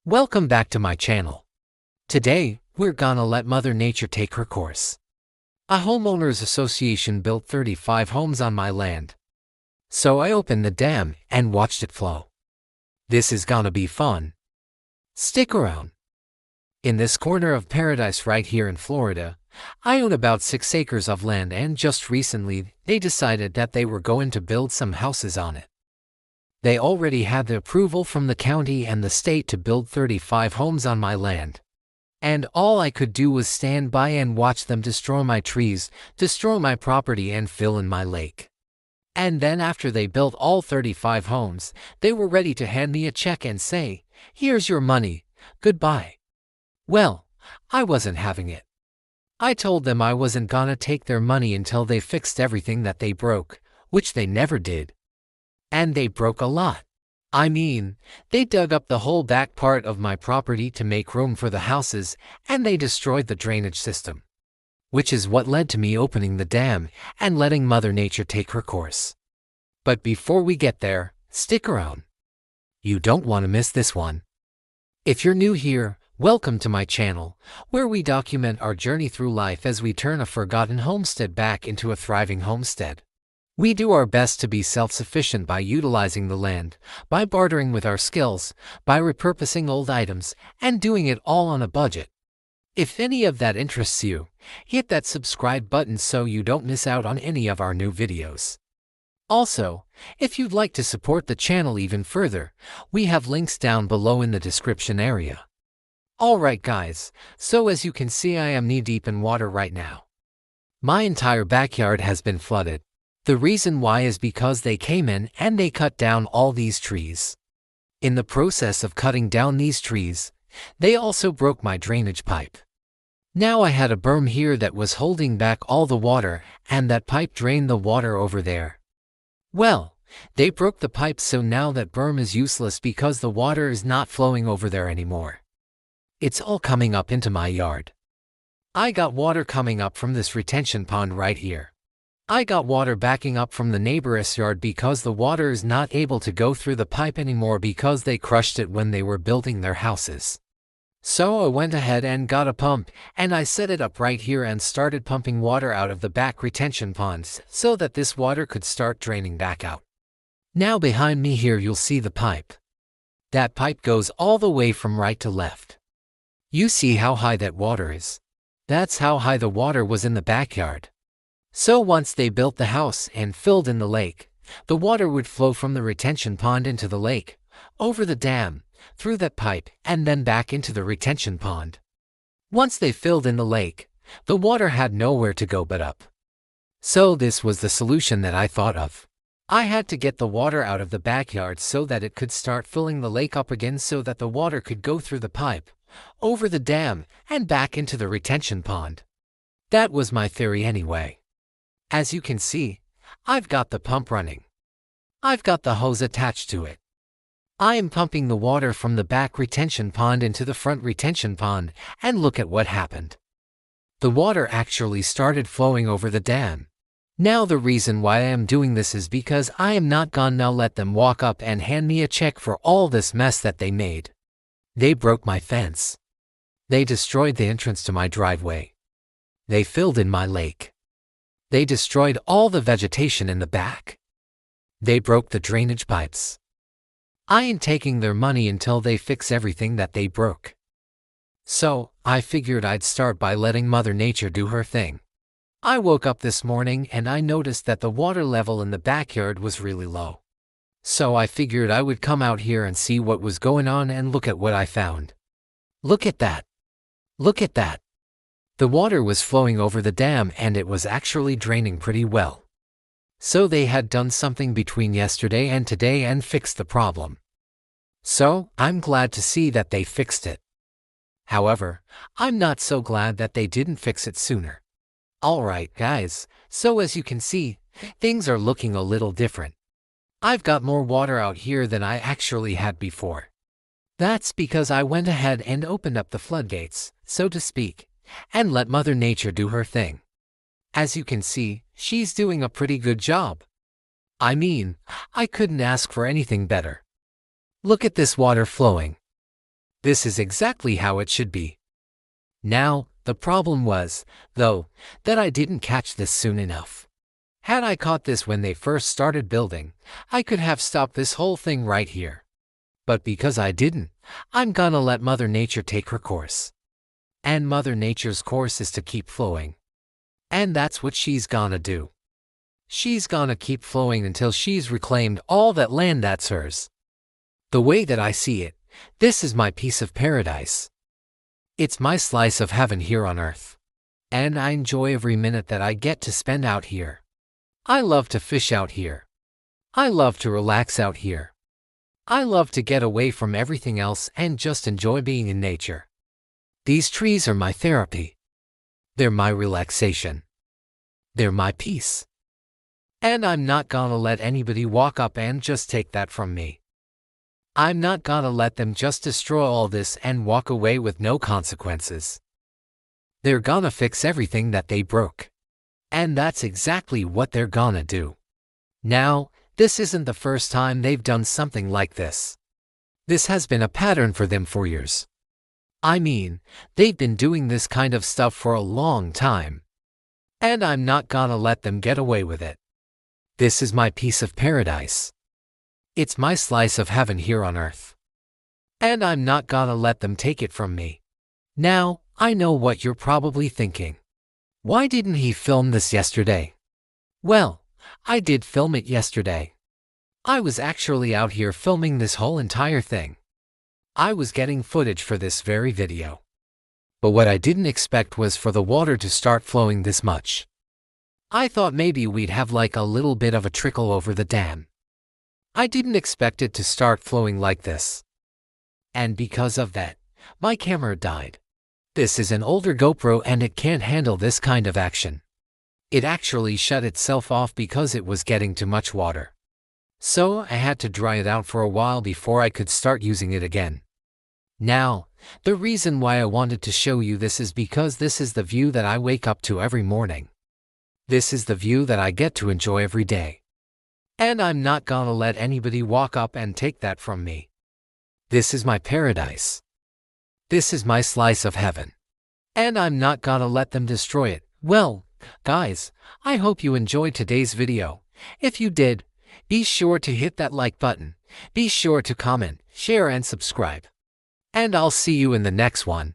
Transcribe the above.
Welcome back to my channel. Today, we're gonna let Mother Nature take her course. A homeowners association built 35 homes on my land. So I opened the dam and watched it flow. This is gonna be fun. Stick around. In this corner of paradise right here in Florida, I own about 6 acres of land, and just recently they decided that they were going to build some houses on it. They already had the approval from the county and the state to build 35 homes on my land. And all I could do was stand by and watch them destroy my trees, destroy my property, and fill in my lake. And then after they built all 35 homes, they were ready to hand me a check and say, "Here's your money, goodbye." Well, I wasn't having it. I told them I wasn't gonna take their money until they fixed everything that they broke, which they never did. And they broke a lot. I mean, they dug up the whole back part of my property to make room for the houses, and they destroyed the drainage system. Which is what led to me opening the dam and letting Mother Nature take her course. But before we get there, stick around. You don't want to miss this one. If you're new here, welcome to my channel, where we document our journey through life as we turn a forgotten homestead back into a thriving homestead. We do our best to be self-sufficient by utilizing the land, by bartering with our skills, by repurposing old items, and doing it all on a budget. If any of that interests you, hit that subscribe button so you don't miss out on any of our new videos. Also, if you'd like to support the channel even further, we have links down below in the description area. Alright guys, so as you can see, I am knee-deep in water right now. My entire backyard has been flooded. The reason why is because they came in and they cut down all these trees. In the process of cutting down these trees, they also broke my drainage pipe. Now I had a berm here that was holding back all the water, and that pipe drained the water over there. Well, they broke the pipe, so now that berm is useless because the water is not flowing over there anymore. It's all coming up into my yard. I got water coming up from this retention pond right here. I got water backing up from the neighbor's yard because the water is not able to go through the pipe anymore because they crushed it when they were building their houses. So I went ahead and got a pump, and I set it up right here and started pumping water out of the back retention ponds so that this water could start draining back out. Now behind me here you'll see the pipe. That pipe goes all the way from right to left. You see how high that water is? That's how high the water was in the backyard. So once they built the house and filled in the lake, the water would flow from the retention pond into the lake, over the dam, through that pipe, and then back into the retention pond. Once they filled in the lake, the water had nowhere to go but up. So this was the solution that I thought of. I had to get the water out of the backyard so that it could start filling the lake up again so that the water could go through the pipe, over the dam, and back into the retention pond. That was my theory anyway. As you can see, I've got the pump running. I've got the hose attached to it. I am pumping the water from the back retention pond into the front retention pond, and look at what happened. The water actually started flowing over the dam. Now the reason why I am doing this is because I am not gonna now let them walk up and hand me a check for all this mess that they made. They broke my fence. They destroyed the entrance to my driveway. They filled in my lake. They destroyed all the vegetation in the back. They broke the drainage pipes. I ain't taking their money until they fix everything that they broke. So, I figured I'd start by letting Mother Nature do her thing. I woke up this morning and I noticed that the water level in the backyard was really low. So I figured I would come out here and see what was going on, and look at what I found. Look at that. Look at that. The water was flowing over the dam and it was actually draining pretty well. So they had done something between yesterday and today and fixed the problem. So, I'm glad to see that they fixed it. However, I'm not so glad that they didn't fix it sooner. Alright guys, so as you can see, things are looking a little different. I've got more water out here than I actually had before. That's because I went ahead and opened up the floodgates, so to speak, and let Mother Nature do her thing. As you can see, she's doing a pretty good job. I mean, I couldn't ask for anything better. Look at this water flowing. This is exactly how it should be. Now, the problem was, though, that I didn't catch this soon enough. Had I caught this when they first started building, I could have stopped this whole thing right here. But because I didn't, I'm gonna let Mother Nature take her course. And Mother Nature's course is to keep flowing. And that's what she's gonna do. She's gonna keep flowing until she's reclaimed all that land that's hers. The way that I see it, this is my piece of paradise. It's my slice of heaven here on earth. And I enjoy every minute that I get to spend out here. I love to fish out here. I love to relax out here. I love to get away from everything else and just enjoy being in nature. These trees are my therapy. They're my relaxation. They're my peace. And I'm not gonna let anybody walk up and just take that from me. I'm not gonna let them just destroy all this and walk away with no consequences. They're gonna fix everything that they broke. And that's exactly what they're gonna do. Now, this isn't the first time they've done something like this. This has been a pattern for them for years. I mean, they've been doing this kind of stuff for a long time. And I'm not gonna let them get away with it. This is my piece of paradise. It's my slice of heaven here on earth. And I'm not gonna let them take it from me. Now, I know what you're probably thinking. Why didn't he film this yesterday? Well, I did film it yesterday. I was actually out here filming this whole entire thing. I was getting footage for this very video. But what I didn't expect was for the water to start flowing this much. I thought maybe we'd have like a little bit of a trickle over the dam. I didn't expect it to start flowing like this. And because of that, my camera died. This is an older GoPro and it can't handle this kind of action. It actually shut itself off because it was getting too much water. So I had to dry it out for a while before I could start using it again. Now, the reason why I wanted to show you this is because this is the view that I wake up to every morning. This is the view that I get to enjoy every day. And I'm not gonna let anybody walk up and take that from me. This is my paradise. This is my slice of heaven. And I'm not gonna let them destroy it. Well, guys, I hope you enjoyed today's video. If you did, be sure to hit that like button. Be sure to comment, share and subscribe. And I'll see you in the next one.